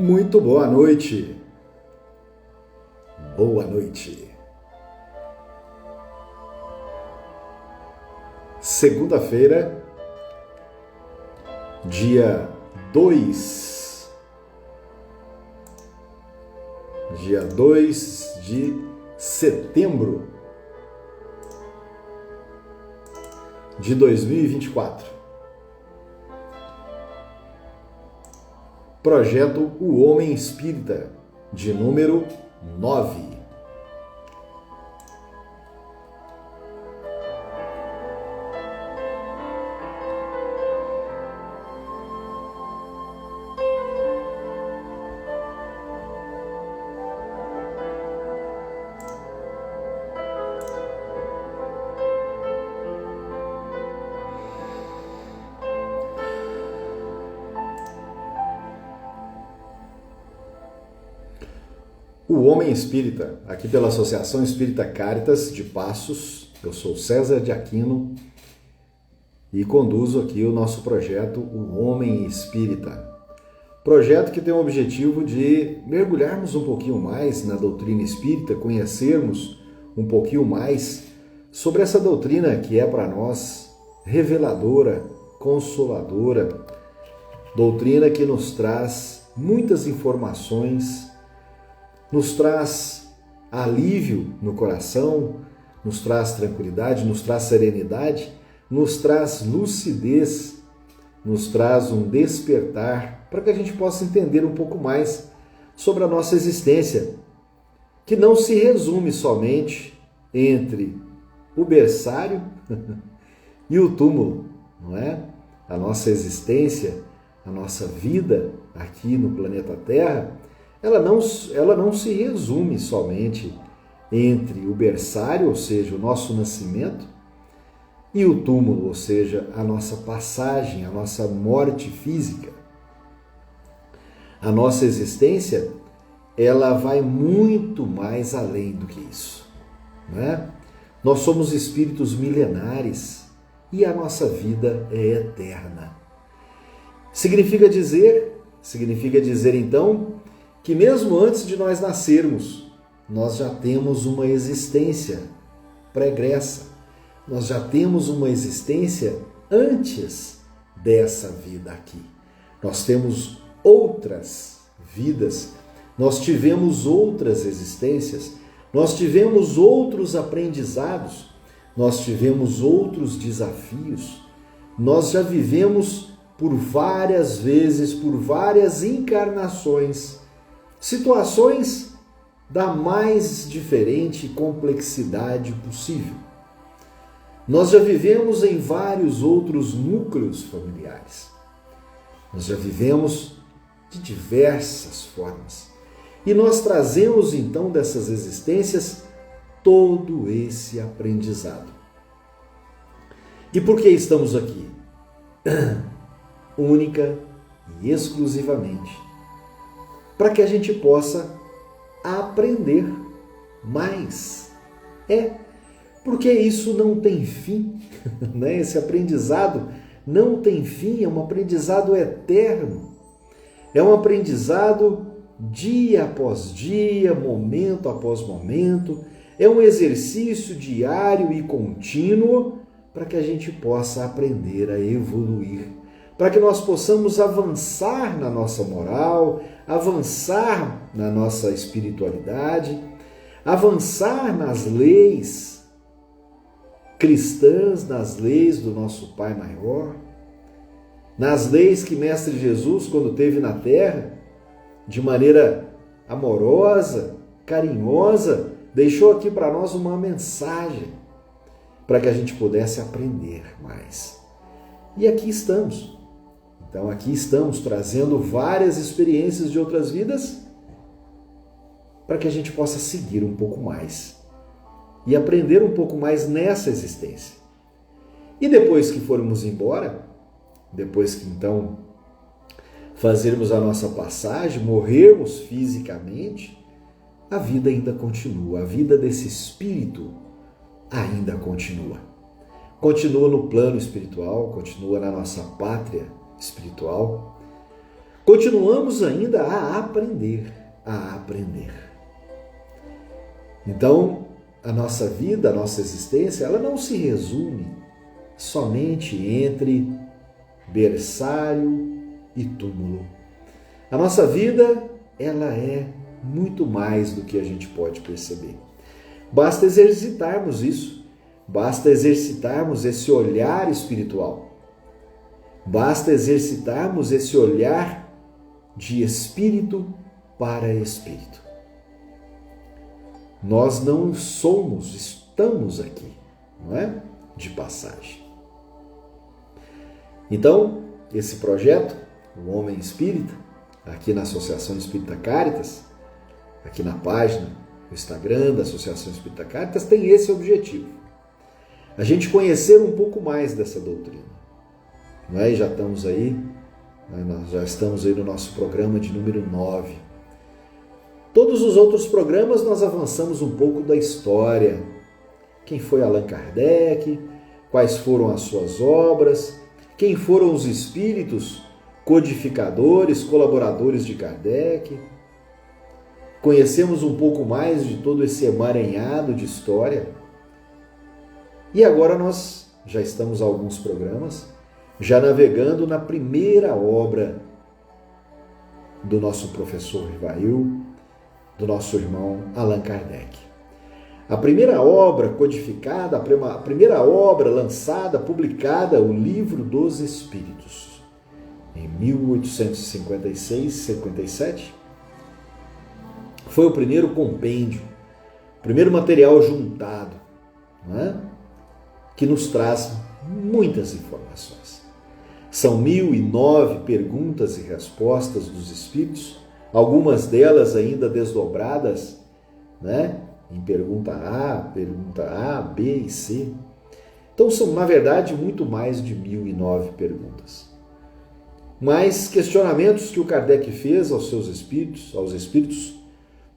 Muito boa noite. Boa noite. Segunda-feira, dia 2 de setembro de 2024. Projeto O Homem Espírita, de número 9. O Homem Espírita, aqui pela Associação Espírita Caritas de Passos. Eu sou César de Aquino e conduzo aqui o nosso projeto O Homem Espírita. Projeto que tem o objetivo de mergulharmos um pouquinho mais na doutrina espírita, conhecermos um pouquinho mais sobre essa doutrina que é para nós reveladora, consoladora, doutrina que nos traz muitas informações, nos traz alívio no coração, nos traz tranquilidade, nos traz serenidade, nos traz lucidez, nos traz um despertar para que a gente possa entender um pouco mais sobre a nossa existência, que não se resume somente entre o berçário e o túmulo, não é? A nossa existência, a nossa vida aqui no planeta Terra, ela não se resume somente entre o berçário, ou seja, o nosso nascimento, e o túmulo, ou seja, a nossa passagem, a nossa morte física. A nossa existência, ela vai muito mais além do que isso, não é? Nós somos espíritos milenares e a nossa vida é eterna. Significa dizer então, que mesmo antes de nós nascermos, nós já temos uma existência pregressa. Nós já temos uma existência antes dessa vida aqui. Nós temos outras vidas, nós tivemos outras existências, nós tivemos outros aprendizados, nós tivemos outros desafios, nós já vivemos por várias vezes, por várias encarnações, situações da mais diferente complexidade possível. Nós já vivemos em vários outros núcleos familiares. Nós já vivemos de diversas formas. E nós trazemos então dessas existências todo esse aprendizado. E por que estamos aqui? Única e exclusivamente para que a gente possa aprender mais. Porque isso não tem fim, né? Esse aprendizado não tem fim, é um aprendizado eterno. É um aprendizado dia após dia, momento após momento. É um exercício diário e contínuo para que a gente possa aprender a evoluir, para que nós possamos avançar na nossa moral, avançar na nossa espiritualidade, avançar nas leis cristãs, nas leis do nosso Pai Maior, nas leis que Mestre Jesus, quando esteve na Terra, de maneira amorosa, carinhosa, deixou aqui para nós uma mensagem para que a gente pudesse aprender mais. E aqui estamos. Então aqui estamos trazendo várias experiências de outras vidas para que a gente possa seguir um pouco mais e aprender um pouco mais nessa existência. E depois que formos embora, depois que então fazermos a nossa passagem, morrermos fisicamente, a vida ainda continua, a vida desse espírito ainda continua. Continua no plano espiritual, continua na nossa pátria espiritual, continuamos ainda a aprender, a aprender. Então, a nossa vida, a nossa existência, ela não se resume somente entre berçário e túmulo. A nossa vida, ela é muito mais do que a gente pode perceber. Basta exercitarmos isso, basta exercitarmos esse olhar espiritual, basta exercitarmos esse olhar de espírito para espírito. Nós não somos, estamos aqui, não é? De passagem. Então, esse projeto, o Homem Espírita, aqui na Associação Espírita Caritas, aqui na página, no Instagram da Associação Espírita Caritas, tem esse objetivo. A gente conhecer um pouco mais dessa doutrina. Não é? E já estamos aí, nós já estamos aí no nosso programa de número 9. Todos os outros programas nós avançamos um pouco da história. Quem foi Allan Kardec, quais foram as suas obras, quem foram os espíritos codificadores, colaboradores de Kardec. Conhecemos um pouco mais de todo esse emaranhado de história. E agora nós já estamos há alguns programas, já navegando na primeira obra do nosso professor Rivail, do nosso irmão Allan Kardec. A primeira obra codificada, a primeira obra lançada, publicada, o Livro dos Espíritos, em 1856-57, foi o primeiro compêndio, o primeiro material juntado, não é? Que nos traz muitas informações. São 1009 perguntas e respostas dos Espíritos, algumas delas ainda desdobradas, né? Em pergunta A, B e C. Então são, na verdade, muito mais de 1009 perguntas. Mas questionamentos que o Kardec fez aos seus espíritos, aos espíritos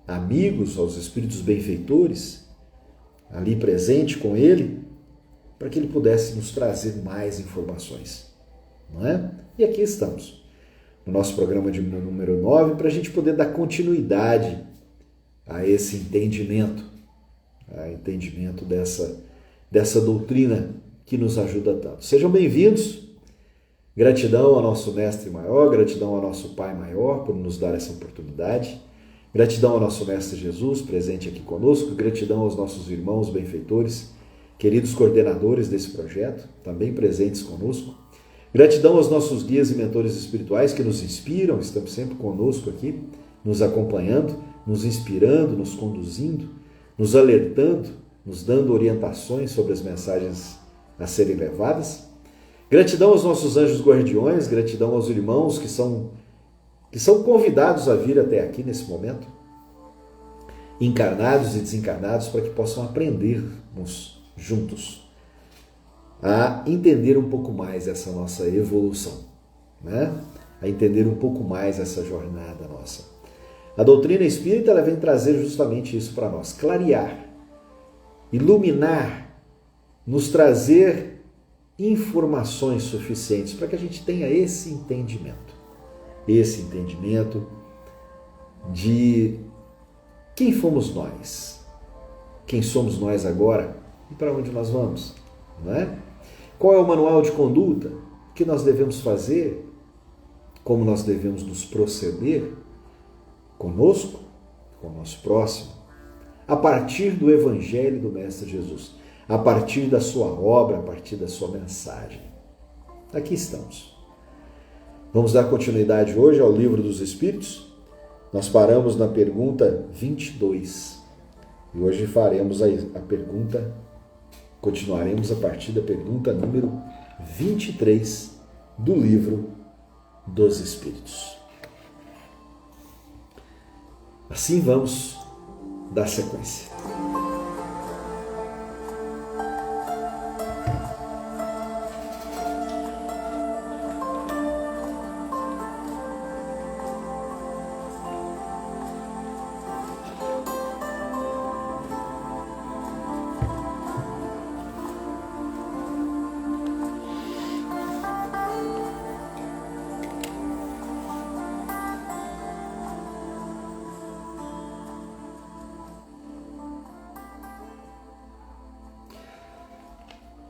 amigos, aos espíritos benfeitores, ali presente com ele, para que ele pudesse nos trazer mais informações. Não é? E aqui estamos, no nosso programa de número 9, para a gente poder dar continuidade a esse entendimento, dessa doutrina que nos ajuda tanto. Sejam bem-vindos, gratidão ao nosso Mestre Maior, gratidão ao nosso Pai Maior por nos dar essa oportunidade, gratidão ao nosso Mestre Jesus, presente aqui conosco, gratidão aos nossos irmãos benfeitores, queridos coordenadores desse projeto, também presentes conosco, gratidão aos nossos guias e mentores espirituais que nos inspiram, estão sempre conosco aqui, nos acompanhando, nos inspirando, nos conduzindo, nos alertando, nos dando orientações sobre as mensagens a serem levadas. Gratidão aos nossos anjos guardiões, gratidão aos irmãos que são convidados a vir até aqui nesse momento, encarnados e desencarnados, para que possam aprendermos juntos a entender um pouco mais essa nossa evolução, né? A entender um pouco mais essa jornada nossa. A doutrina espírita, ela vem trazer justamente isso para nós, clarear, iluminar, nos trazer informações suficientes para que a gente tenha esse entendimento de quem fomos nós, quem somos nós agora e para onde nós vamos, não é? Qual é o manual de conduta, o que nós devemos fazer, como nós devemos nos proceder conosco, com o nosso próximo, a partir do Evangelho do Mestre Jesus, a partir da sua obra, a partir da sua mensagem. Aqui estamos. Vamos dar continuidade hoje ao Livro dos Espíritos. Nós paramos na pergunta 22 e hoje faremos a pergunta, continuaremos a partir da pergunta número 23 do Livro dos Espíritos. Assim vamos dar sequência.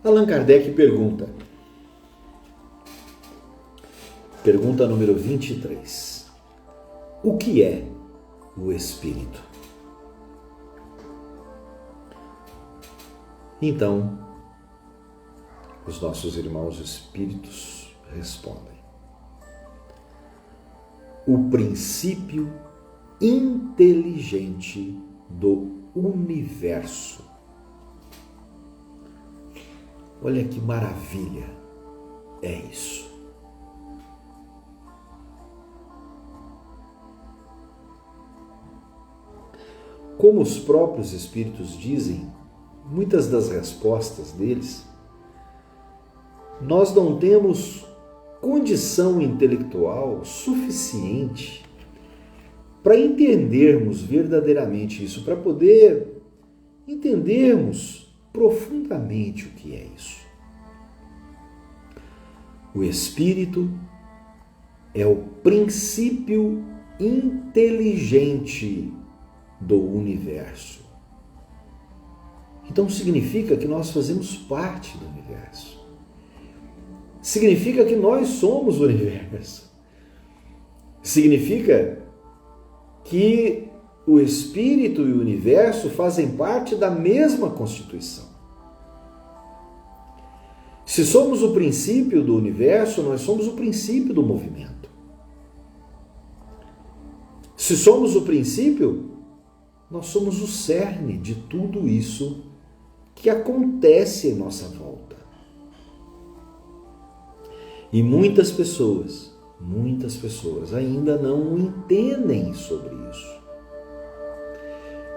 Allan Kardec pergunta número 23. O que é o espírito? Então, os nossos irmãos espíritos respondem: o princípio inteligente do universo. Olha que maravilha é isso. Como os próprios espíritos dizem, muitas das respostas deles, nós não temos condição intelectual suficiente para entendermos verdadeiramente isso, para poder entendermos profundamente o que é isso. O espírito é o princípio inteligente do universo. Então significa que nós fazemos parte do universo. Significa que nós somos o universo. Significa que o espírito e o universo fazem parte da mesma constituição. Se somos o princípio do universo, nós somos o princípio do movimento. Se somos o princípio, nós somos o cerne de tudo isso que acontece em nossa volta. E muitas pessoas ainda não entendem sobre isso.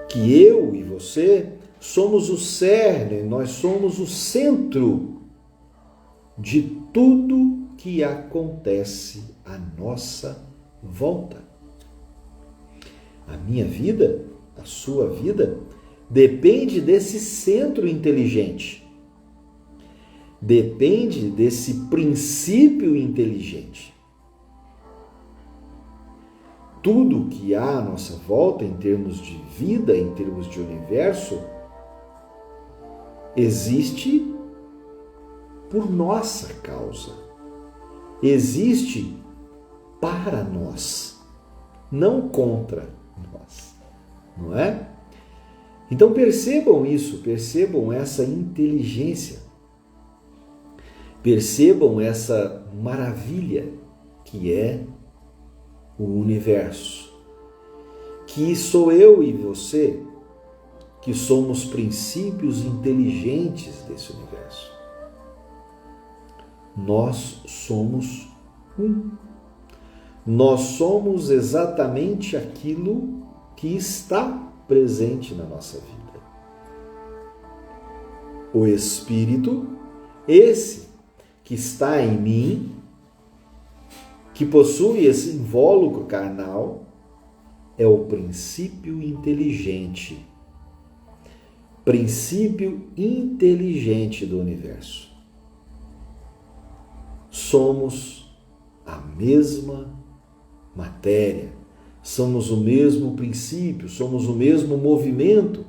Que eu e você somos o cerne, nós somos o centro de tudo que acontece à nossa volta. A minha vida, a sua vida, depende desse centro inteligente. Depende desse princípio inteligente. Tudo que há à nossa volta, em termos de vida, em termos de universo, existe por nossa causa. Existe para nós, não contra nós. Não é? Então percebam isso, percebam essa inteligência, percebam essa maravilha que é o universo, que sou eu e você que somos princípios inteligentes desse universo. Nós somos um. Nós somos exatamente aquilo que está presente na nossa vida. O Espírito, esse que está em mim, que possui esse invólucro carnal, é o princípio inteligente. Princípio inteligente do universo. Somos a mesma matéria, somos o mesmo princípio, somos o mesmo movimento.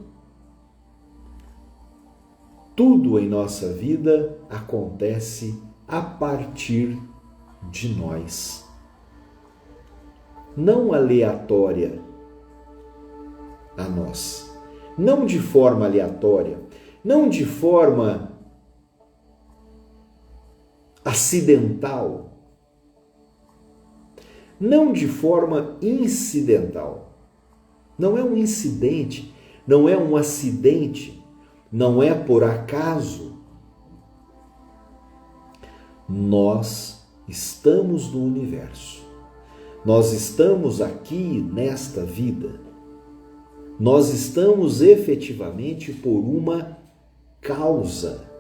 Tudo em nossa vida acontece a partir de nós. Não aleatória a nós. Não de forma aleatória. Não de forma acidental. Não de forma incidental. Não é um incidente, não é um acidente, não é por acaso. Nós estamos no universo. Nós estamos aqui nesta vida. Nós estamos efetivamente por uma causa.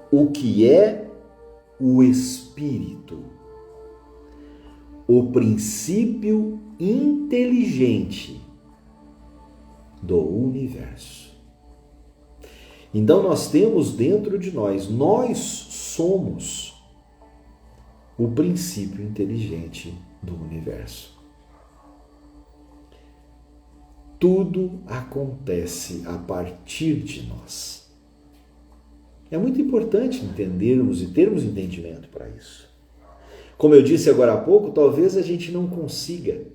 O que é o Espírito? O princípio inteligente do universo. Então nós temos dentro de nós somos o princípio inteligente do universo. Tudo acontece a partir de nós. É muito importante entendermos e termos entendimento para isso. Como eu disse agora há pouco, talvez a gente não consiga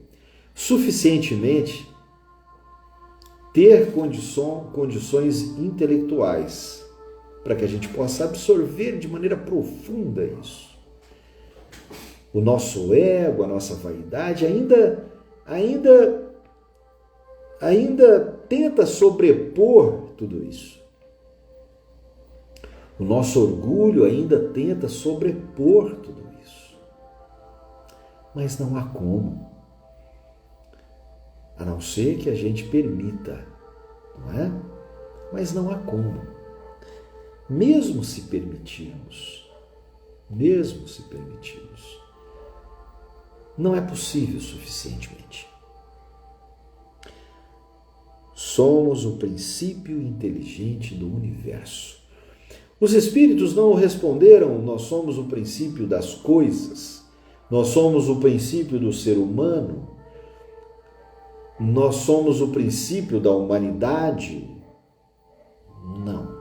suficientemente ter condições intelectuais para que a gente possa absorver de maneira profunda isso. O nosso ego, a nossa vaidade ainda tenta sobrepor tudo isso. O nosso orgulho ainda tenta sobrepor tudo isso. Mas não há como. A não ser que a gente permita, não é? Mas não há como. Mesmo se permitirmos, não é possível suficientemente. Somos o princípio inteligente do universo. Os espíritos não responderam: nós somos o princípio das coisas, nós somos o princípio do ser humano, nós somos o princípio da humanidade. Não.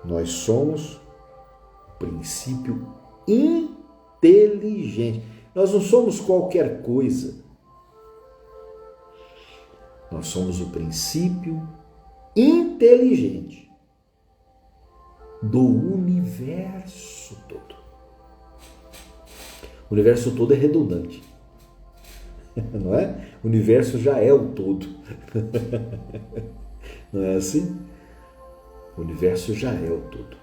Nós somos o princípio inteligente. Nós não somos qualquer coisa. Nós somos o princípio inteligente do universo todo. O universo todo é redundante, não é? O universo já é o todo. Não é assim? O universo já é o todo.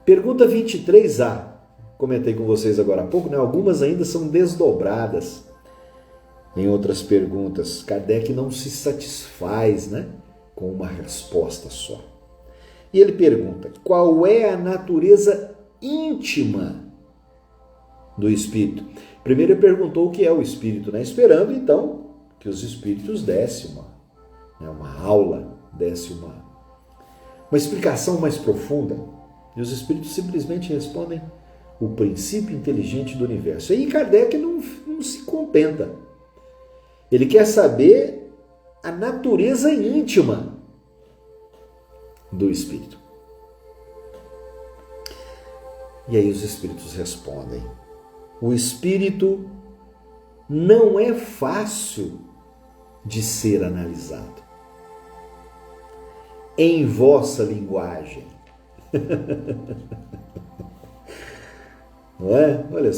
Pergunta 23A. Comentei com vocês agora há pouco, né? Algumas ainda são desdobradas em outras perguntas. Kardec não se satisfaz, né, com uma resposta só. E ele pergunta: qual é a natureza íntima do espírito? Primeiro ele perguntou o que é o espírito, né? Esperando então que os espíritos dessem uma aula, dessem uma explicação mais profunda. E os espíritos simplesmente respondem: o princípio inteligente do universo. E aí Kardec não se contenta. Ele quer saber a natureza íntima do espírito. E aí os espíritos respondem: o espírito não é fácil de ser analisado. Em vossa linguagem. Não é? Olha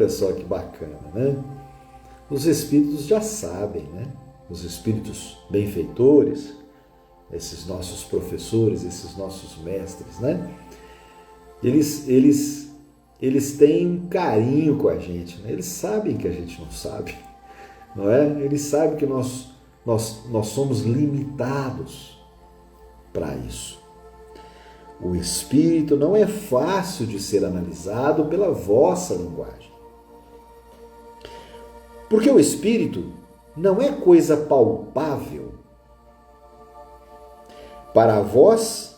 só que bacana, né? Os espíritos já sabem, né? Os espíritos benfeitores, esses nossos professores, esses nossos mestres, né? Eles têm um carinho com a gente, né? Eles sabem que a gente não sabe, não é? Eles sabem que nós somos limitados para isso. O espírito não é fácil de ser analisado pela vossa linguagem. Porque o espírito não é coisa palpável. Para vós,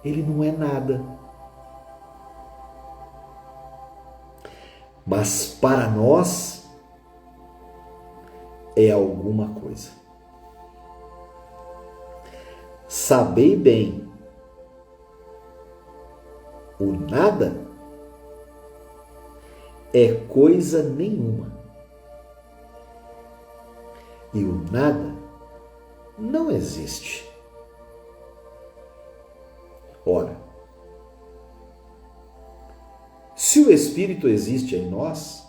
ele não é nada. Mas para nós, é alguma coisa. Sabei bem, o nada é coisa nenhuma. E o nada não existe. Ora, se o Espírito existe em nós,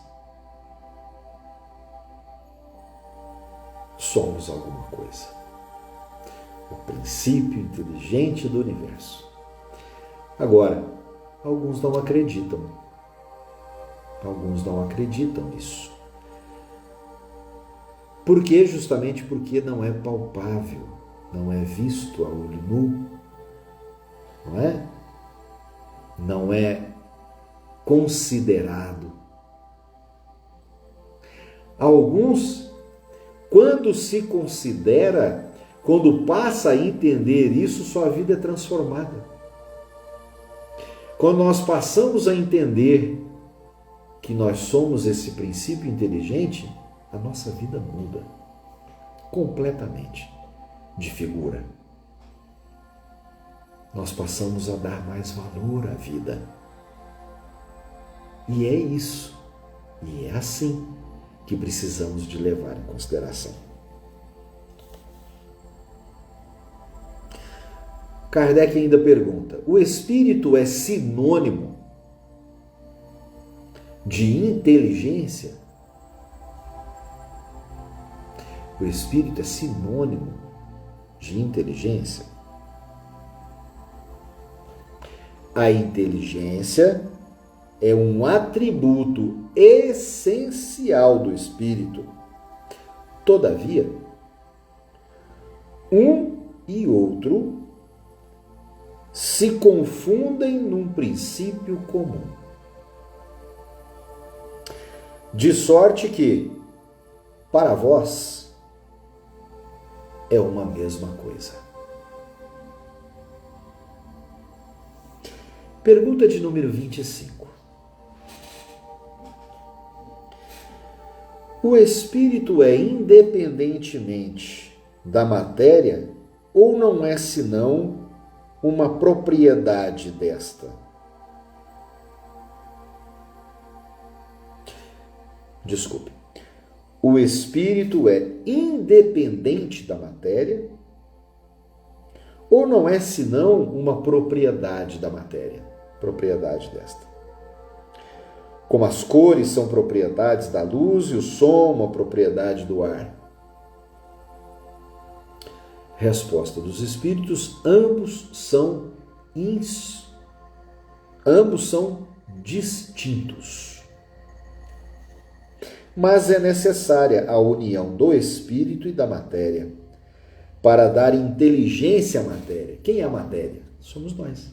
somos alguma coisa. O princípio inteligente do universo. Agora, alguns não acreditam. Alguns não acreditam nisso. Por quê? Justamente porque não é palpável, não é visto a olho nu, não é? Não é considerado. Alguns, quando se considera, quando passa a entender isso, sua vida é transformada. Quando nós passamos a entender que nós somos esse princípio inteligente, a nossa vida muda completamente. de figura. Nós passamos a dar mais valor à vida. E é isso, e é assim que precisamos de levar em consideração. Kardec ainda pergunta: o espírito é sinônimo de inteligência? O espírito é sinônimo de inteligência? A inteligência é um atributo essencial do espírito. Todavia, um e outro se confundem num princípio comum. De sorte que, para vós, é uma mesma coisa. Pergunta de número 25. O espírito é independentemente da matéria ou não é senão uma propriedade desta? Desculpe. O espírito é independente da matéria ou não é senão uma propriedade da matéria? Propriedade desta. Como as cores são propriedades da luz e o som uma propriedade do ar. Resposta dos espíritos: ambos são distintos. Mas é necessária a união do espírito e da matéria para dar inteligência à matéria. Quem é a matéria? Somos nós.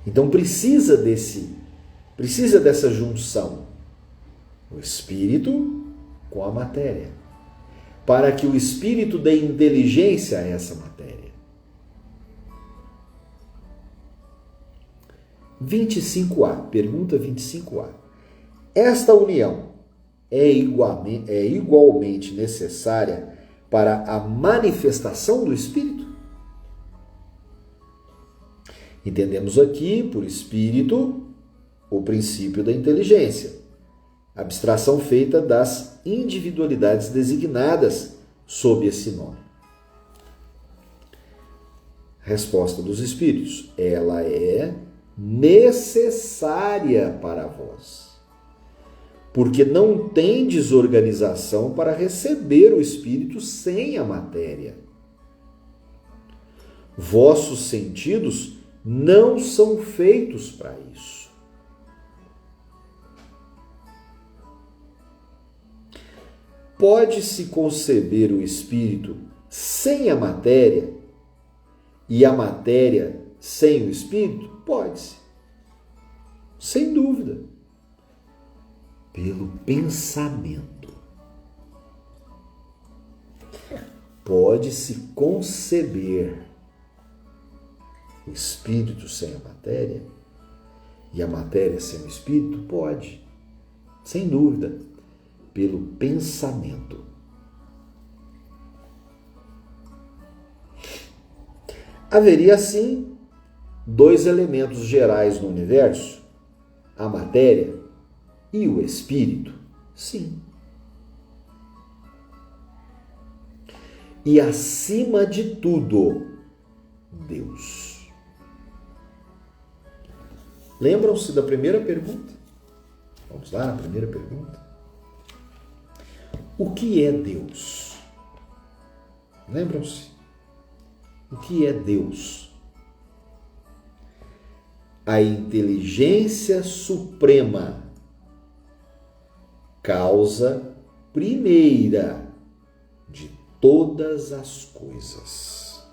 Então precisa dessa junção, o espírito com a matéria, para que o espírito dê inteligência a essa matéria. 25A, pergunta 25A. Esta união é igualmente necessária para a manifestação do espírito? Entendemos aqui, por espírito, o princípio da inteligência, abstração feita das individualidades designadas sob esse nome. Resposta dos espíritos: ela é necessária para vós, porque não tendes organização para receber o espírito sem a matéria. Vossos sentidos não são feitos para isso. Pode-se conceber o espírito sem a matéria e a matéria sem o espírito? Pode-se. Sem dúvida. Pelo pensamento. Pode-se conceber o espírito sem a matéria e a matéria sem o espírito? Pode. Sem dúvida. Pelo pensamento. Haveria, assim, dois elementos gerais no universo, a matéria e o espírito? Sim. E, acima de tudo, Deus. Lembram-se da primeira pergunta? Vamos lá na primeira pergunta. O que é Deus? Lembram-se? O que é Deus? A inteligência suprema, causa primeira de todas as coisas.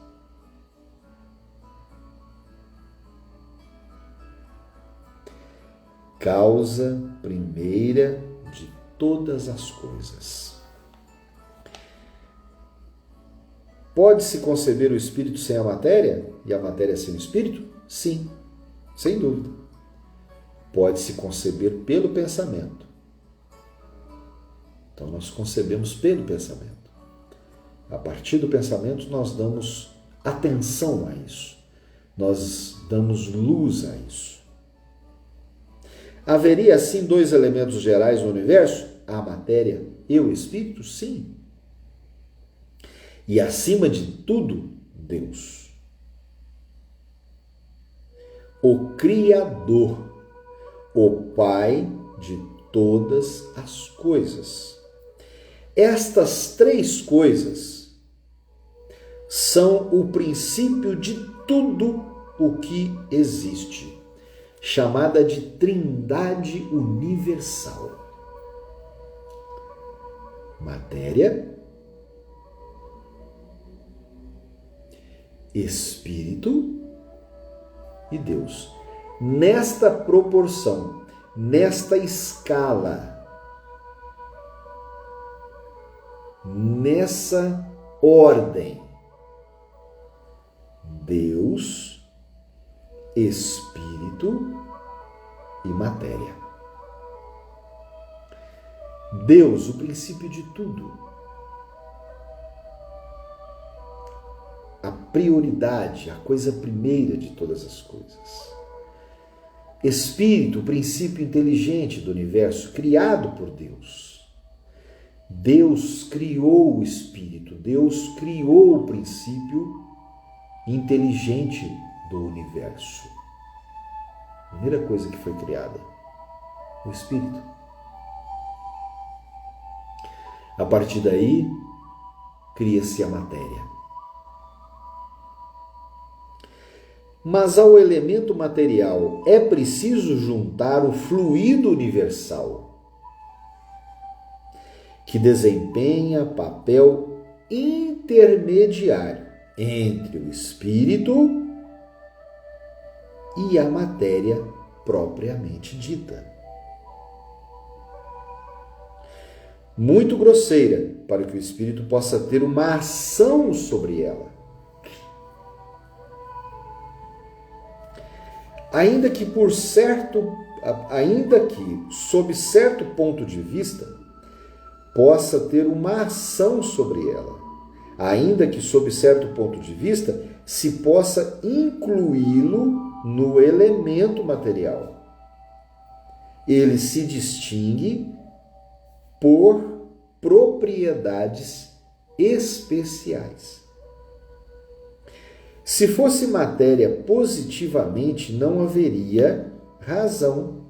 Causa primeira de todas as coisas. Pode-se conceber o espírito sem a matéria e a matéria sem o espírito? Sim, sem dúvida. Pode-se conceber pelo pensamento. Então nós concebemos pelo pensamento. A partir do pensamento, nós damos atenção a isso. Nós damos luz a isso. Haveria, assim, dois elementos gerais no universo? A matéria e o espírito? Sim. E, acima de tudo, Deus. O Criador, o Pai de todas as coisas. Estas três coisas são o princípio de tudo o que existe, chamada de Trindade Universal. Matéria, Espírito e Deus. Nesta proporção, nesta escala, nessa ordem: Deus, Espírito e matéria. Deus, o princípio de tudo. A prioridade, a coisa primeira de todas as coisas. Espírito, o princípio inteligente do universo, criado por Deus. Deus criou o Espírito, Deus criou o princípio inteligente do universo. A primeira coisa que foi criada, o Espírito. A partir daí, cria-se a matéria. Mas ao elemento material é preciso juntar o fluido universal, que desempenha papel intermediário entre o espírito e a matéria propriamente dita. Muito grosseira para que o espírito possa ter uma ação sobre ela. Ainda que sob certo ponto de vista, possa ter uma ação sobre ela. Ainda que sob certo ponto de vista, se possa incluí-lo no elemento material. Ele se distingue por propriedades especiais. Se fosse matéria positivamente, não haveria razão.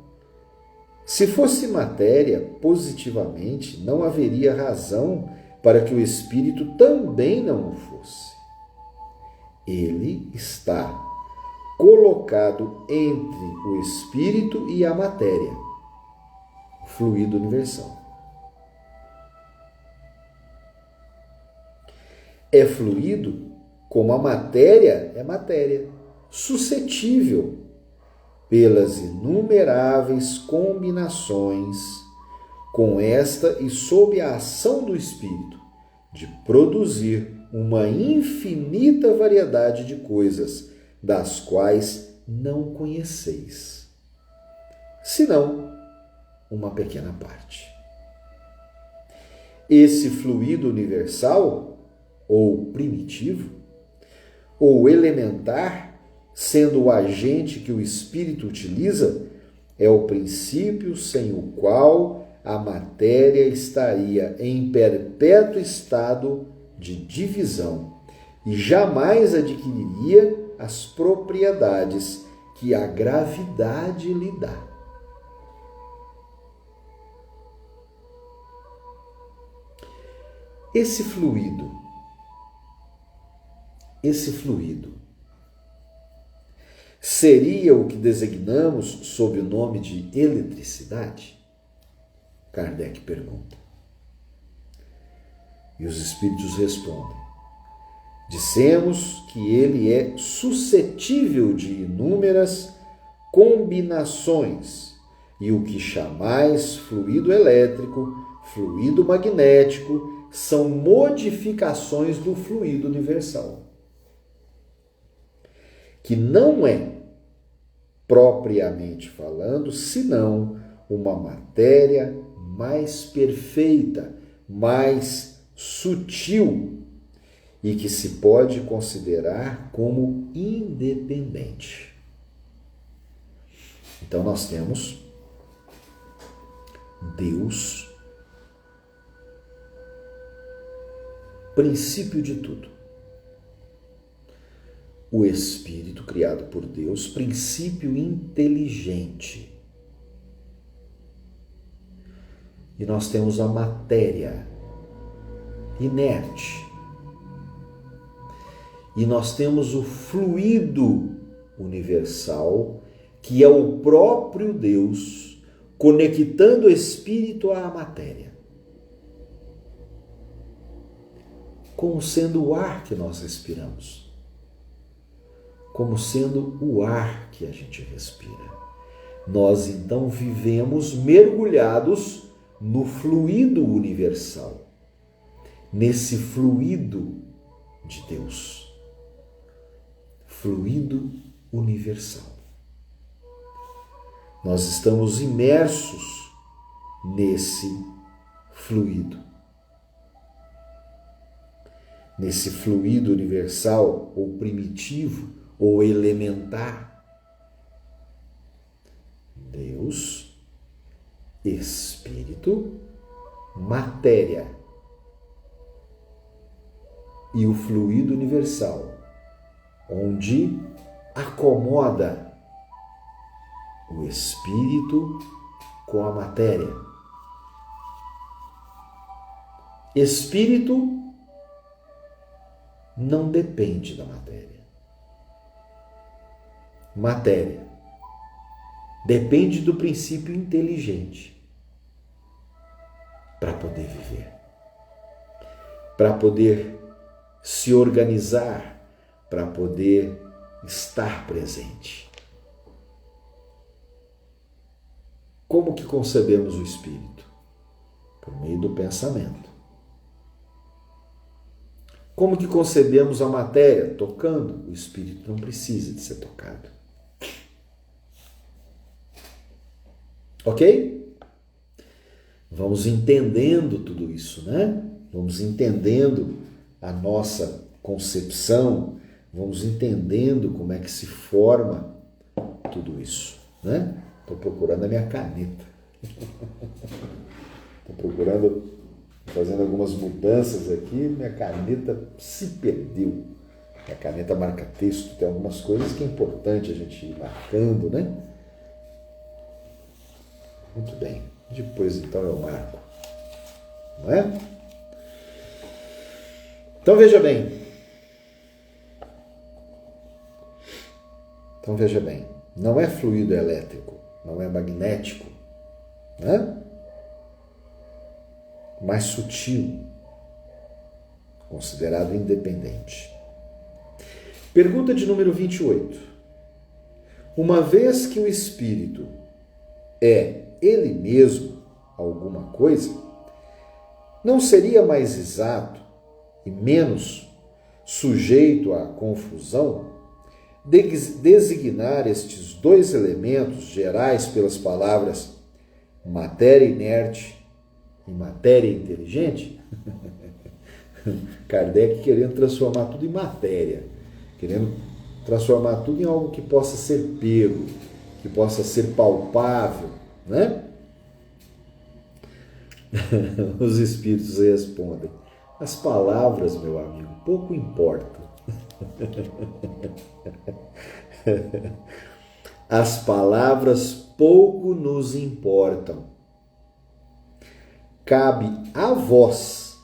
Se fosse matéria positivamente, não haveria razão para que o espírito também não o fosse. Ele está colocado entre o espírito e a matéria, o fluido universal. É fluido como a matéria é matéria, suscetível pelas inumeráveis combinações com esta e sob a ação do espírito de produzir uma infinita variedade de coisas das quais não conheceis, senão uma pequena parte. Esse fluido universal, ou primitivo, ou elementar, sendo o agente que o espírito utiliza, é o princípio sem o qual a matéria estaria em perpétuo estado de divisão e jamais adquiriria as propriedades que a gravidade lhe dá. Esse fluido seria o que designamos sob o nome de eletricidade? Kardec pergunta. E os espíritos respondem: dissemos que ele é suscetível de inúmeras combinações, e o que chamais fluido elétrico, fluido magnético, são modificações do fluido universal, que não é, propriamente falando, senão uma matéria mais perfeita, mais sutil e que se pode considerar como independente. Então nós temos Deus, princípio de tudo. O Espírito criado por Deus, princípio inteligente. E nós temos a matéria inerte. E nós temos o fluido universal, que é o próprio Deus, conectando o espírito à matéria, como sendo o ar que nós respiramos, como sendo o ar que a gente respira. Nós então vivemos mergulhados no fluido universal, nesse fluido de Deus. Fluido universal. Nós estamos imersos nesse fluido. Nesse fluido universal, ou primitivo, ou elementar. Deus, Espírito, matéria. E o fluido universal, onde acomoda o espírito com a matéria. Espírito não depende da matéria. Matéria depende do princípio inteligente para poder viver, para poder se organizar, para poder estar presente. Como que concebemos o Espírito? Por meio do pensamento. Como que concebemos a matéria? Tocando. O Espírito não precisa de ser tocado. Ok? Vamos entendendo tudo isso, né? Vamos entendendo a nossa concepção, vamos entendendo como é que se forma tudo isso, né? Estou procurando a minha caneta. Estou procurando, fazendo algumas mudanças aqui, minha caneta se perdeu. A caneta marca texto, tem algumas coisas que é importante a gente ir marcando, né? Muito bem. Depois então eu marco. Não é? Então veja bem. Não é fluido elétrico, não é magnético, né? Mais sutil, considerado independente. Pergunta de número 28. Uma vez que o espírito é ele mesmo alguma coisa, não seria mais exato e menos sujeito à confusão designar estes dois elementos gerais pelas palavras matéria inerte e matéria inteligente? Kardec querendo transformar tudo em matéria, querendo transformar tudo em algo que possa ser pego, que possa ser palpável, né? Os espíritos respondem: as palavras, meu amigo, pouco importam. As palavras pouco nos importam. Cabe a vós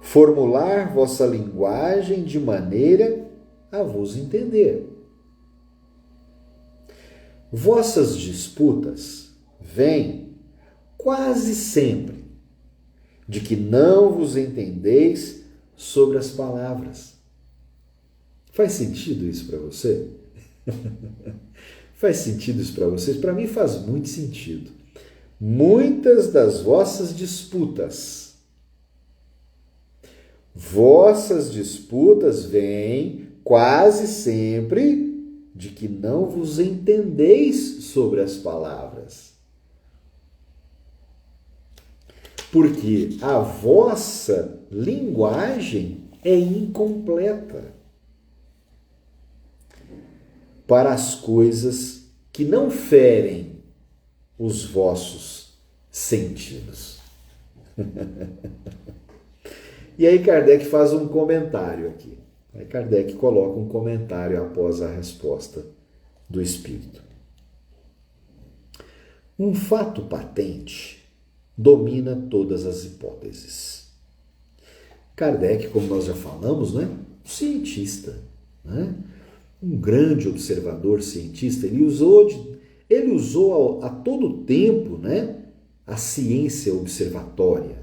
formular vossa linguagem de maneira a vos entender. Vossas disputas vêm quase sempre de que não vos entendeis sobre as palavras. Faz sentido isso para você? Faz sentido isso para vocês? Para mim faz muito sentido. Muitas das vossas disputas vêm quase sempre de que não vos entendeis sobre as palavras. Porque a vossa linguagem é incompleta para as coisas que não ferem os vossos sentidos. E aí Kardec faz um comentário aqui. Aí Kardec coloca um comentário após a resposta do Espírito. Um fato patente domina todas as hipóteses. Kardec, como nós já falamos, né? Um cientista, né? Um grande observador cientista, ele usou a todo tempo, né? A ciência observatória,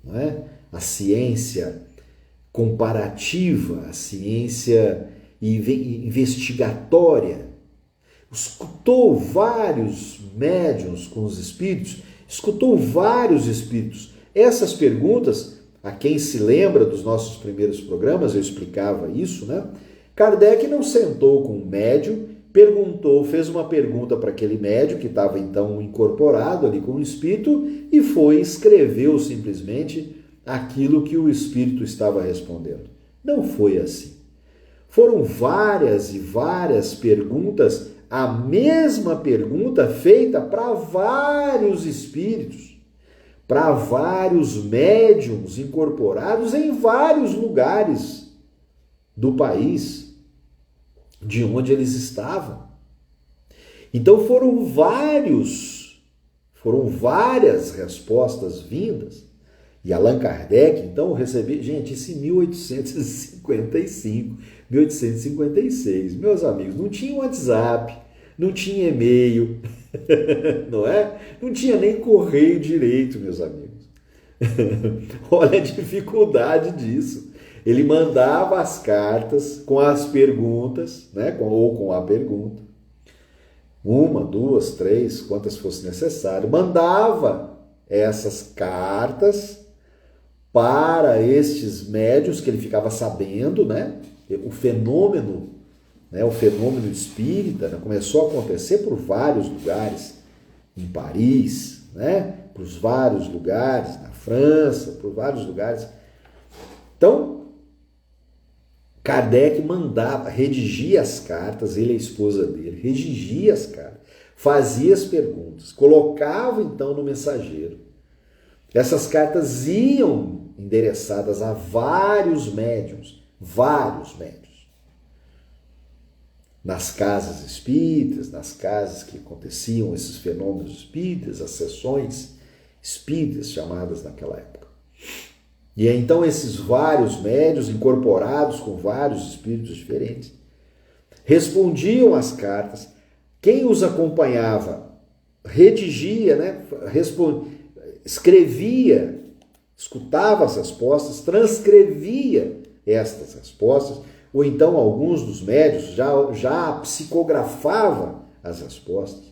não é? A ciência comparativa, a ciência investigatória. Escutou vários médiuns com os espíritos, escutou vários espíritos. Essas perguntas, a quem se lembra dos nossos primeiros programas, eu explicava isso, né? Kardec não sentou com um médium, fez uma pergunta para aquele médium que estava então incorporado ali com o espírito e escreveu simplesmente aquilo que o espírito estava respondendo. Não foi assim. Foram várias e várias perguntas, a mesma pergunta feita para vários espíritos, para vários médiums incorporados em vários lugares do país, de onde eles estavam. Então foram várias respostas vindas. E Allan Kardec, então, recebeu, gente, isso em 1855, 1856. Meus amigos, não tinha WhatsApp, não tinha e-mail, não é? Não tinha nem correio direito, meus amigos. Olha a dificuldade disso. Ele mandava as cartas com as perguntas, né? Ou com a pergunta. 1, 2, 3, quantas fosse necessário. Mandava essas cartas para estes médiuns que ele ficava sabendo, né? O fenômeno espírita, né? Começou a acontecer por vários lugares, em Paris, né? Por vários lugares, na França, por vários lugares. Então, Kardec redigia as cartas, ele e a esposa dele, redigia as cartas, fazia as perguntas, colocava então no mensageiro. Essas cartas iam endereçadas a vários médiuns, nas casas espíritas, nas casas que aconteciam esses fenômenos espíritas, as sessões espíritas chamadas naquela época. E então esses vários médiuns incorporados com vários espíritos diferentes respondiam às cartas. Quem os acompanhava redigia, né? Escrevia, escutava as respostas, transcrevia estas respostas, ou então alguns dos médiuns já psicografava as respostas,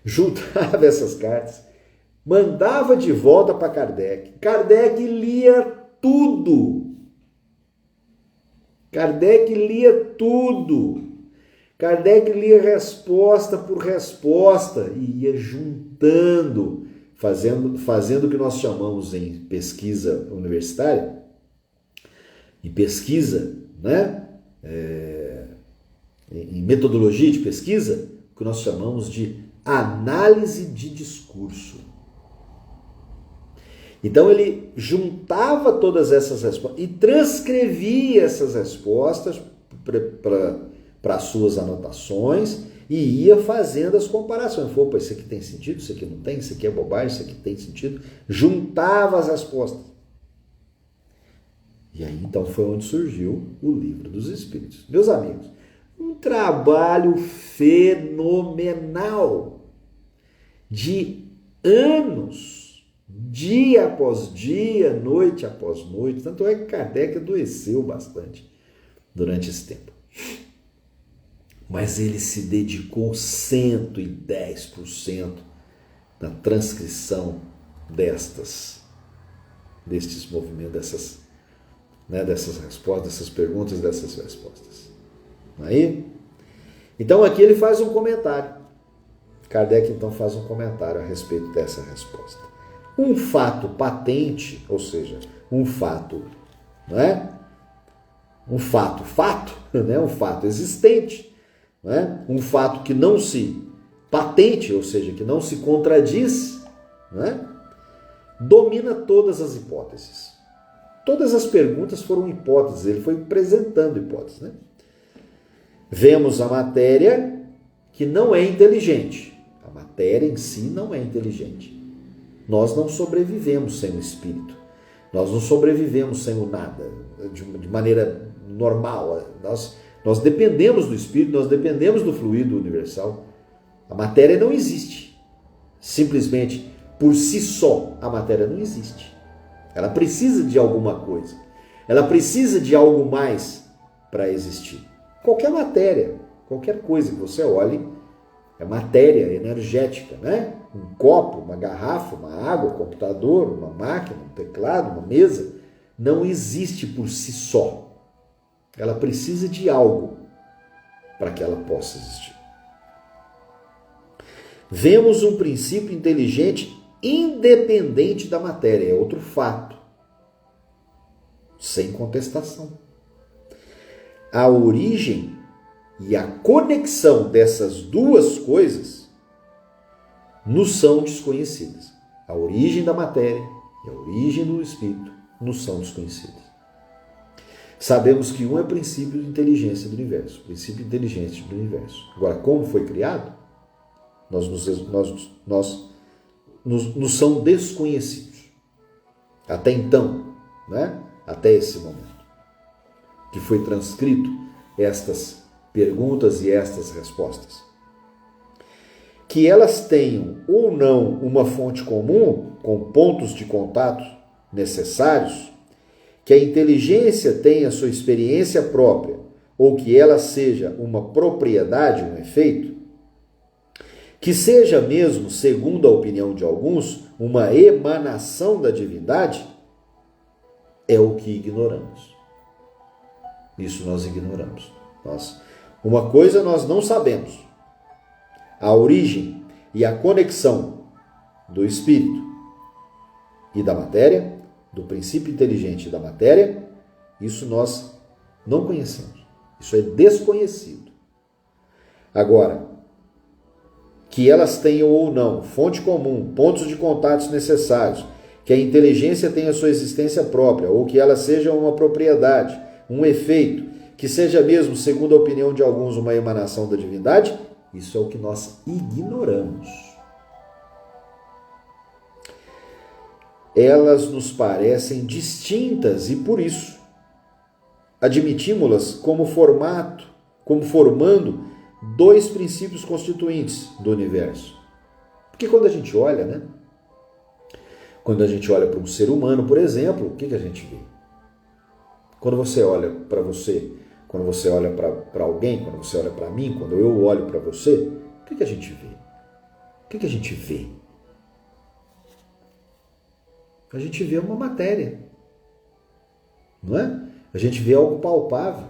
juntava essas cartas, mandava de volta para Kardec. Kardec lia tudo. Kardec lia resposta por resposta e ia juntando, fazendo o que nós chamamos em pesquisa universitária, em pesquisa, né? Em metodologia de pesquisa, o que nós chamamos de análise de discurso. Então ele juntava todas essas respostas e transcrevia essas respostas para as suas anotações e ia fazendo as comparações. Opa, isso aqui tem sentido, isso aqui não tem, isso aqui é bobagem, isso aqui tem sentido. Juntava as respostas. E aí então foi onde surgiu o Livro dos Espíritos. Meus amigos, um trabalho fenomenal de anos, dia após dia, noite após noite. Tanto é que Kardec adoeceu bastante durante esse tempo. Mas ele se dedicou 110% na transcrição destes movimentos, dessas respostas, dessas perguntas, dessas respostas. Aí, então aqui ele faz um comentário. Kardec então faz um comentário a respeito dessa resposta. Um fato patente, ou seja, um fato, um fato, né? Um fato existente, né? Um fato que não se patente, ou seja, que não se contradiz, né? Domina todas as hipóteses. Todas as perguntas foram hipóteses, ele foi apresentando hipóteses, né? Vemos a matéria que não é inteligente. A matéria em si não é inteligente. Nós não sobrevivemos sem o espírito. Nós não sobrevivemos sem o nada, de maneira normal. Nós dependemos do espírito, nós dependemos do fluido universal. A matéria não existe. Simplesmente, por si só, a matéria não existe. Ela precisa de alguma coisa. Ela precisa de algo mais para existir. Qualquer matéria, qualquer coisa que você olhe, é matéria energética, né? Um copo, uma garrafa, uma água, um computador, uma máquina, um teclado, uma mesa, não existe por si só. Ela precisa de algo para que ela possa existir. Vemos um princípio inteligente independente da matéria, é outro fato, sem contestação. A origem e a conexão dessas duas coisas nos são desconhecidas. A origem da matéria e a origem do espírito nos são desconhecidas. Sabemos que um é o princípio de inteligência do universo, princípio inteligente do universo. Agora, como foi criado, nos são desconhecidos. Até então, né? Até esse momento, que foi transcrito estas perguntas e estas respostas. Que elas tenham ou não uma fonte comum, com pontos de contato necessários, que a inteligência tenha sua experiência própria, ou que ela seja uma propriedade, um efeito, que seja mesmo, segundo a opinião de alguns, uma emanação da divindade, é o que ignoramos. Isso nós ignoramos. Uma coisa nós não sabemos: a origem e a conexão do espírito e da matéria, do princípio inteligente da matéria, isso nós não conhecemos. Isso é desconhecido. Agora, que elas tenham ou não fonte comum, pontos de contatos necessários, que a inteligência tenha sua existência própria, ou que ela seja uma propriedade, um efeito, que seja mesmo, segundo a opinião de alguns, uma emanação da divindade, isso é o que nós ignoramos. Elas nos parecem distintas e, por isso, admitimos-las como formando dois princípios constituintes do universo. Porque quando a gente olha, né? Quando a gente olha para um ser humano, por exemplo, o que a gente vê? Quando você olha para você, quando você olha para alguém, quando você olha para mim, quando eu olho para você, o que a gente vê? O que a gente vê? A gente vê uma matéria, não é? A gente vê algo palpável.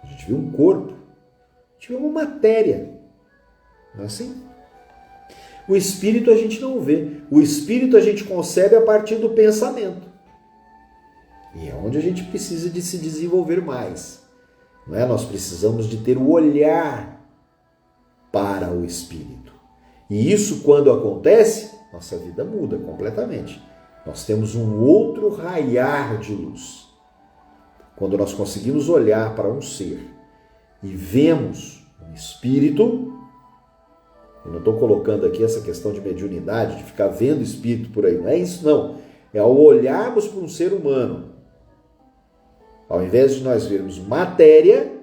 A gente vê um corpo. A gente vê uma matéria. Não é assim? O espírito a gente não vê. O espírito a gente concebe a partir do pensamento. E é onde a gente precisa de se desenvolver mais. Não é? Nós precisamos de ter o olhar para o espírito. E isso, quando acontece, nossa vida muda completamente. Nós temos um outro raiar de luz. Quando nós conseguimos olhar para um ser e vemos um espírito, eu não estou colocando aqui essa questão de mediunidade, de ficar vendo espírito por aí, não é isso não. É ao olharmos para um ser humano, ao invés de nós vermos matéria,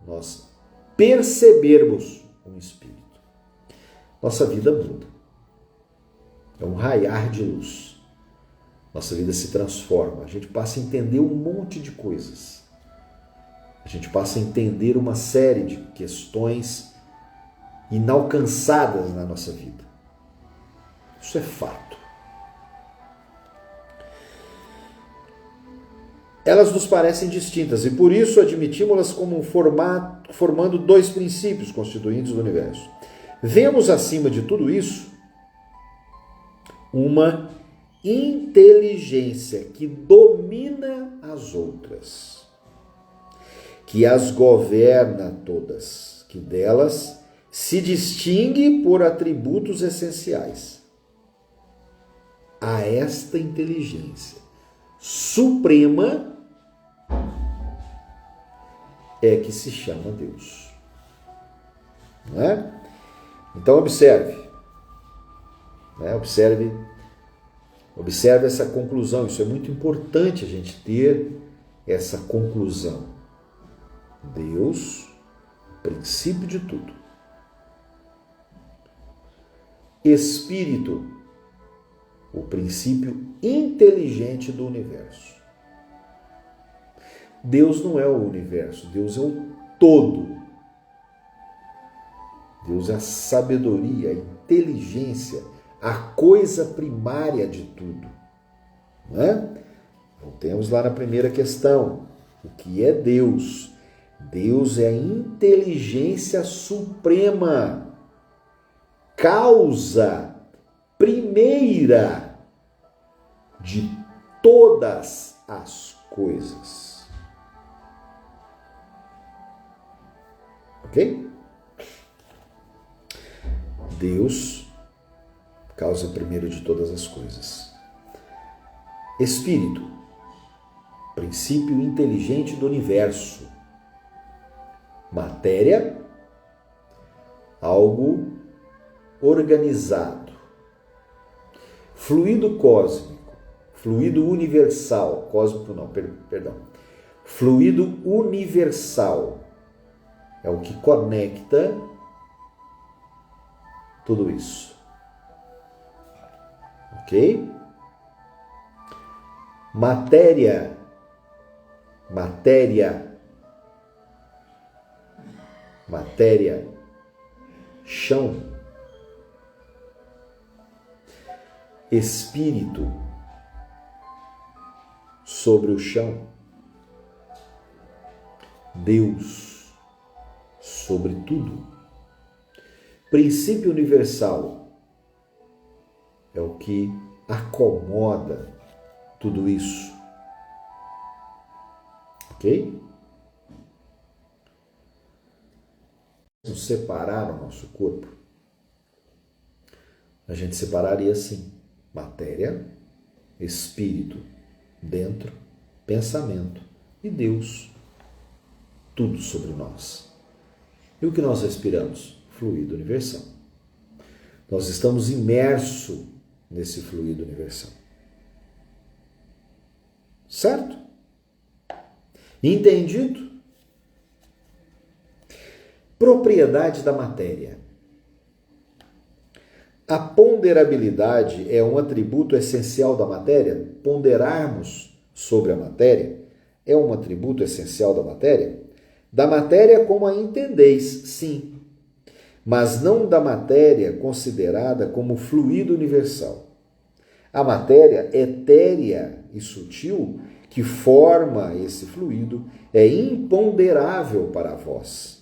nós percebermos um espírito. Nossa vida muda. É um raiar de luz. Nossa vida se transforma. A gente passa a entender um monte de coisas. A gente passa a entender uma série de questões inalcançadas na nossa vida. Isso é fato. Elas nos parecem distintas e por isso admitimos-las como formando dois princípios constituintes do universo. Vemos acima de tudo isso uma inteligência que domina as outras. que as governa todas, que delas se distingue por atributos essenciais. A esta inteligência suprema é que se chama Deus. Não é? Então observe, né? Observe essa conclusão. Isso é muito importante a gente ter essa conclusão. Deus, princípio de tudo. Espírito, o princípio inteligente do universo. Deus não é o universo, Deus é o todo. Deus é a sabedoria, a inteligência, a coisa primária de tudo. Não é? Voltemos lá na primeira questão. O que é Deus? Deus é a inteligência suprema, causa primeira de todas as coisas. Ok? Deus, causa primeiro de todas as coisas. Espírito, princípio inteligente do universo. Matéria, algo organizado. Fluido cósmico, fluido universal, cósmico não, perdão. Fluido universal é o que conecta tudo isso. Ok? Matéria, chão. Espírito, sobre o chão. Deus, sobre tudo. Princípio universal é o que acomoda tudo isso. Ok? Separar o nosso corpo, a gente separaria assim: matéria, espírito, dentro, pensamento e Deus, tudo sobre nós. E o que nós respiramos? Fluido universal. Nós estamos imersos nesse fluido universal. Certo? Entendido? Propriedade da matéria. A ponderabilidade é um atributo essencial da matéria? Ponderarmos sobre a matéria é um atributo essencial da matéria? Da matéria como a entendeis, sim, mas não da matéria considerada como fluido universal. A matéria etérea e sutil que forma esse fluido é imponderável para vós,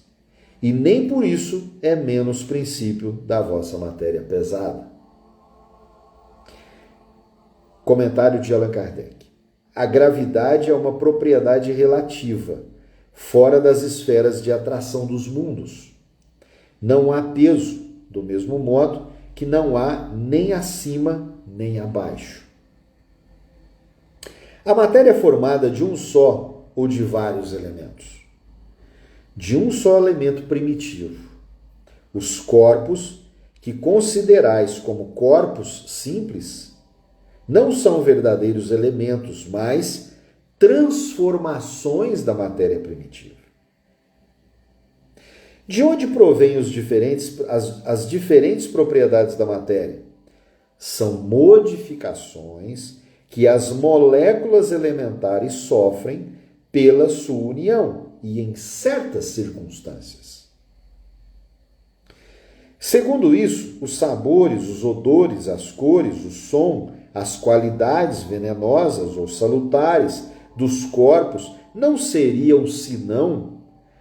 e nem por isso é menos princípio da vossa matéria pesada. Comentário de Allan Kardec. A gravidade é uma propriedade relativa, fora das esferas de atração dos mundos. Não há peso, do mesmo modo que não há nem acima nem abaixo. A matéria é formada de um só ou de vários elementos. De um só elemento primitivo. Os corpos, que considerais como corpos simples, não são verdadeiros elementos, mas transformações da matéria primitiva. De onde provêm as diferentes propriedades da matéria? São modificações que as moléculas elementares sofrem pela sua união e em certas circunstâncias. Segundo isso, os sabores, os odores, as cores, o som, as qualidades venenosas ou salutares dos corpos não seriam senão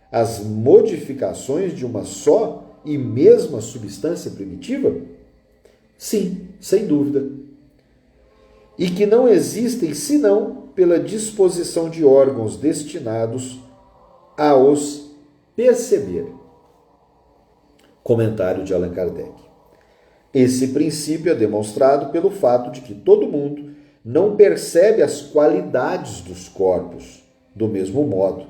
as modificações de uma só e mesma substância primitiva? Sim, sem dúvida. E que não existem senão pela disposição de órgãos destinados a os perceber. Comentário de Allan Kardec. Esse princípio é demonstrado pelo fato de que todo mundo não percebe as qualidades dos corpos do mesmo modo.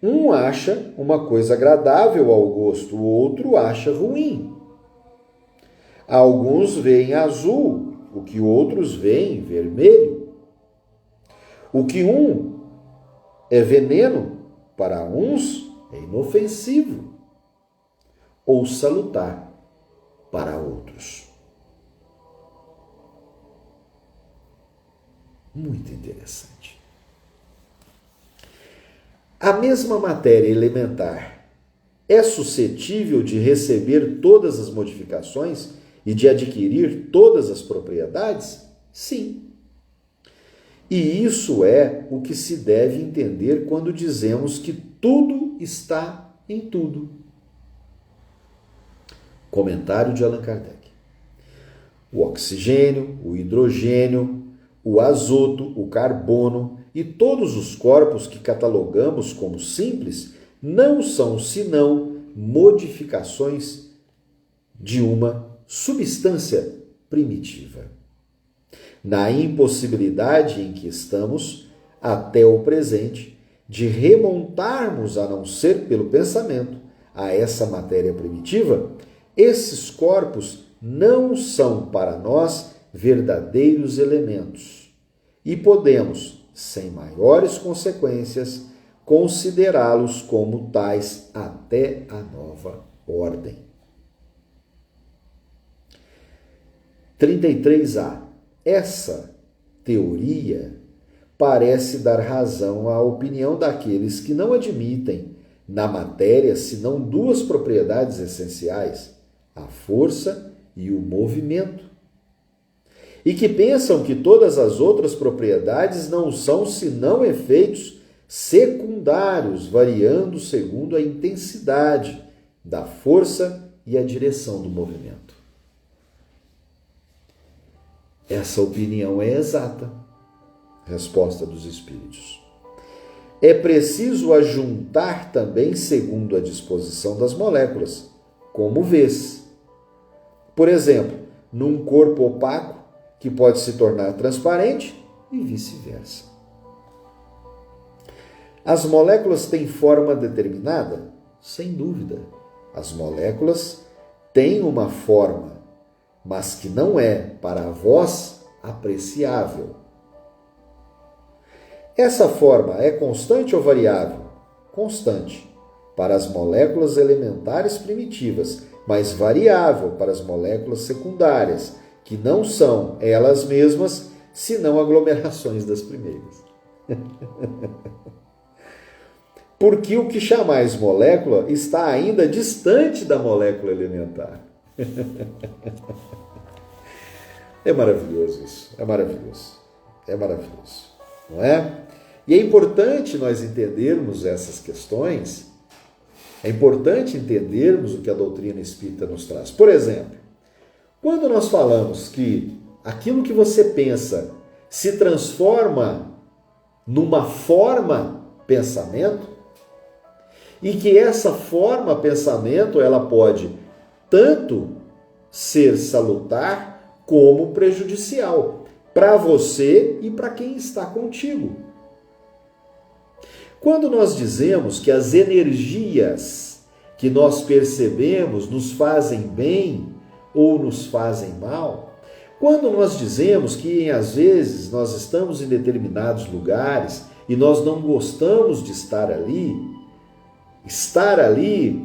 Um acha uma coisa agradável ao gosto, o outro acha ruim. Alguns veem azul, o que outros veem vermelho. O que um é veneno, para uns é inofensivo ou salutar para outros. Muito interessante. A mesma matéria elementar é suscetível de receber todas as modificações e de adquirir todas as propriedades? Sim. E isso é o que se deve entender quando dizemos que tudo está em tudo. Comentário de Allan Kardec. O oxigênio, o hidrogênio, o azoto, o carbono e todos os corpos que catalogamos como simples não são senão modificações de uma substância primitiva. Na impossibilidade em que estamos, até o presente, de remontarmos a não ser pelo pensamento a essa matéria primitiva, esses corpos não são para nós verdadeiros elementos e podemos, sem maiores consequências, considerá-los como tais até a nova ordem. 33A. Essa teoria parece dar razão à opinião daqueles que não admitem na matéria senão duas propriedades essenciais, a força e o movimento, e que pensam que todas as outras propriedades não são senão efeitos secundários, variando segundo a intensidade da força e a direção do movimento. Essa opinião é exata. Resposta dos Espíritos. É preciso ajuntar também segundo a disposição das moléculas, como vês. Por exemplo, num corpo opaco que pode se tornar transparente e vice-versa. As moléculas têm forma determinada? Sem dúvida. As moléculas têm uma forma, mas que não é, para vós, apreciável. Essa forma é constante ou variável? Constante para as moléculas elementares primitivas, mas variável para as moléculas secundárias, que não são elas mesmas, senão aglomerações das primeiras. Porque o que chamais molécula está ainda distante da molécula elementar. É maravilhoso isso, é maravilhoso, não é? E é importante nós entendermos essas questões, é importante entendermos o que a doutrina espírita nos traz. Por exemplo, quando nós falamos que aquilo que você pensa se transforma numa forma pensamento, e que essa forma pensamento ela pode tanto ser salutar como prejudicial para você e para quem está contigo. Quando nós dizemos que as energias que nós percebemos nos fazem bem ou nos fazem mal, quando nós dizemos que às vezes nós estamos em determinados lugares e nós não gostamos de estar ali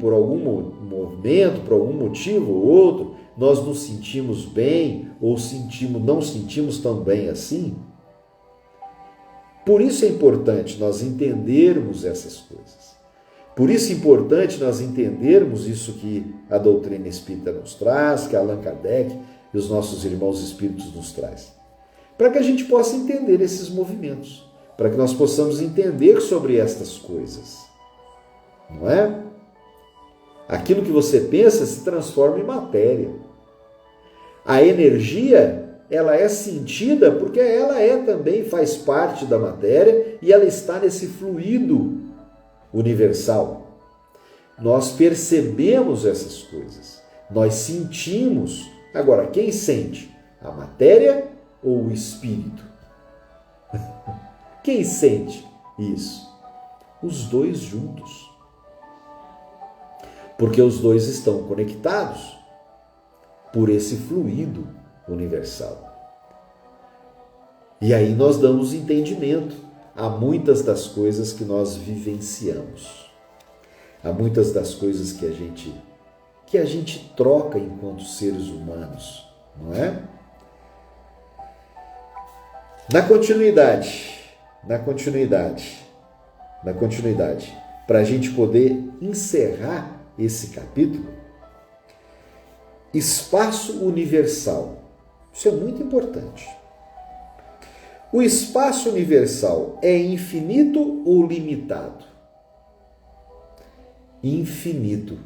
por algum momento, por algum motivo ou outro, nós nos sentimos bem ou não sentimos tão bem assim. Por isso é importante nós entendermos essas coisas. Por isso é importante nós entendermos isso que a doutrina espírita nos traz, que Allan Kardec e os nossos irmãos espíritos nos traz. Para que a gente possa entender esses movimentos, para que nós possamos entender sobre estas coisas. Não é? Aquilo que você pensa se transforma em matéria. A energia, ela é sentida porque ela também faz parte da matéria e ela está nesse fluido, universal, nós percebemos essas coisas, nós sentimos. Agora, quem sente? A matéria ou o espírito? Quem sente isso? Os dois juntos. Porque os dois estão conectados por esse fluido universal. E aí nós damos entendimento a muitas das coisas que nós vivenciamos, a muitas das coisas que a gente troca enquanto seres humanos, não é? Na continuidade, para a gente poder encerrar esse capítulo, espaço universal. Isso é muito importante. O espaço universal é infinito ou limitado? Infinito.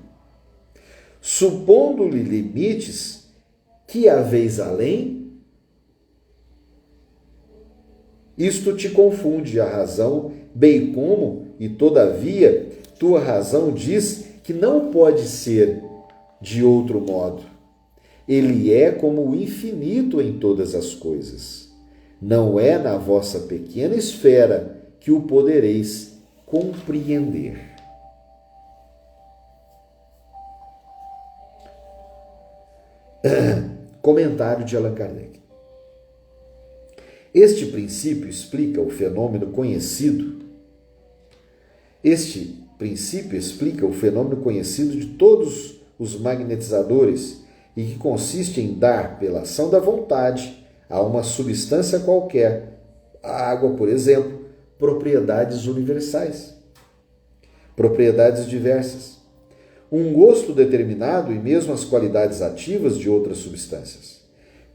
Supondo-lhe limites, que haveis além, isto te confunde a razão, bem como, e todavia, tua razão diz que não pode ser de outro modo. Ele é como o infinito em todas as coisas. Não é na vossa pequena esfera que o podereis compreender. Comentário de Allan Kardec. Este princípio explica o fenômeno conhecido. Este princípio explica o fenômeno conhecido de todos os magnetizadores e que consiste em dar, pela ação da vontade, a uma substância qualquer, a água, por exemplo, propriedades universais, propriedades diversas, um gosto determinado e mesmo as qualidades ativas de outras substâncias,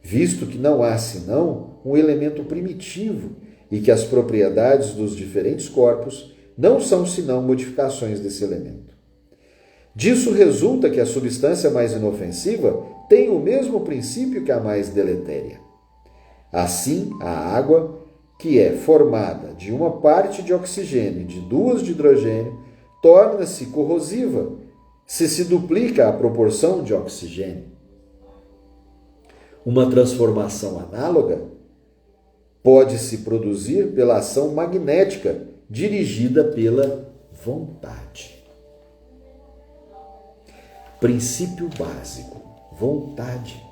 visto que não há senão um elemento primitivo e que as propriedades dos diferentes corpos não são senão modificações desse elemento. Disso resulta que a substância mais inofensiva tem o mesmo princípio que a mais deletéria. Assim, a água, que é formada de uma parte de oxigênio e de duas de hidrogênio, torna-se corrosiva se duplica a proporção de oxigênio. Uma transformação análoga pode-se produzir pela ação magnética dirigida pela vontade. Princípio básico: vontade.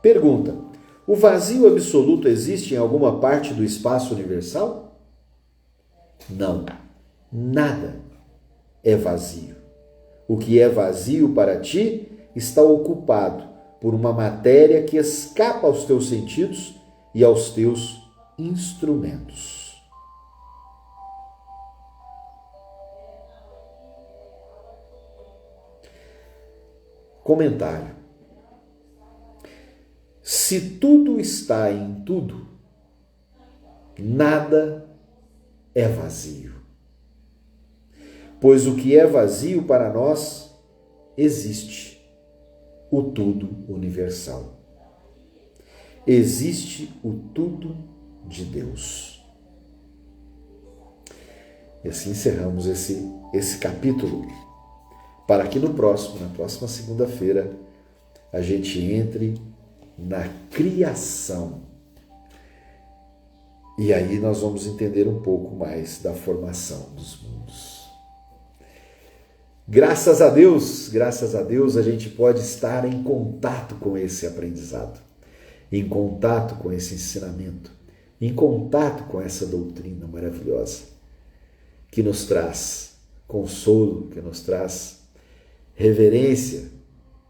Pergunta: o vazio absoluto existe em alguma parte do espaço universal? Não, nada é vazio. O que é vazio para ti está ocupado por uma matéria que escapa aos teus sentidos e aos teus instrumentos. Comentário: se tudo está em tudo, nada é vazio. Pois o que é vazio para nós existe, o tudo universal. Existe o tudo de Deus. E assim encerramos esse capítulo, para que na próxima segunda-feira, a gente entre na criação. E aí nós vamos entender um pouco mais da formação dos mundos. Graças a Deus a gente pode estar em contato com esse aprendizado, em contato com esse ensinamento, em contato com essa doutrina maravilhosa, que nos traz consolo, que nos traz reverência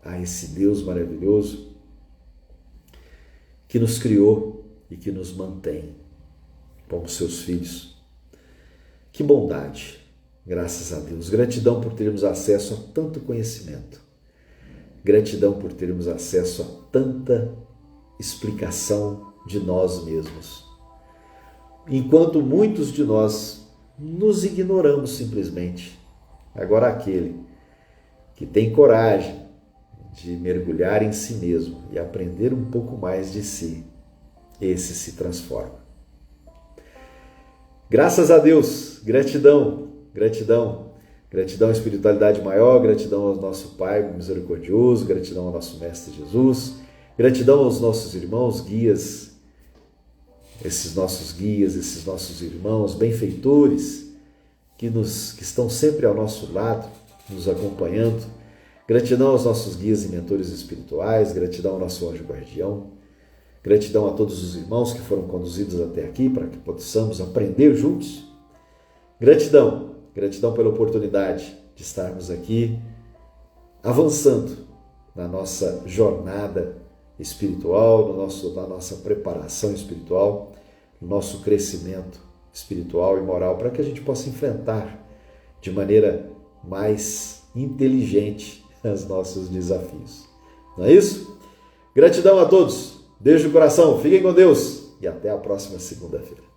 a esse Deus maravilhoso que nos criou e que nos mantém como seus filhos. Que bondade! Graças a Deus. Gratidão por termos acesso a tanto conhecimento. Gratidão por termos acesso a tanta explicação de nós mesmos. Enquanto muitos de nós nos ignoramos simplesmente. Agora aquele que tem coragem de mergulhar em si mesmo e aprender um pouco mais de si, esse se transforma. Graças a Deus, gratidão, gratidão. Gratidão à espiritualidade maior, gratidão ao nosso Pai misericordioso, gratidão ao nosso Mestre Jesus, gratidão aos nossos irmãos guias, esses nossos irmãos benfeitores que estão sempre ao nosso lado, nos acompanhando. Gratidão aos nossos guias e mentores espirituais, gratidão ao nosso anjo guardião, gratidão a todos os irmãos que foram conduzidos até aqui para que possamos aprender juntos. Gratidão pela oportunidade de estarmos aqui avançando na nossa jornada espiritual, na nossa preparação espiritual, no nosso crescimento espiritual e moral, para que a gente possa enfrentar de maneira mais inteligente os nossos desafios. Não é isso? Gratidão a todos, beijo no coração, fiquem com Deus e até a próxima segunda-feira.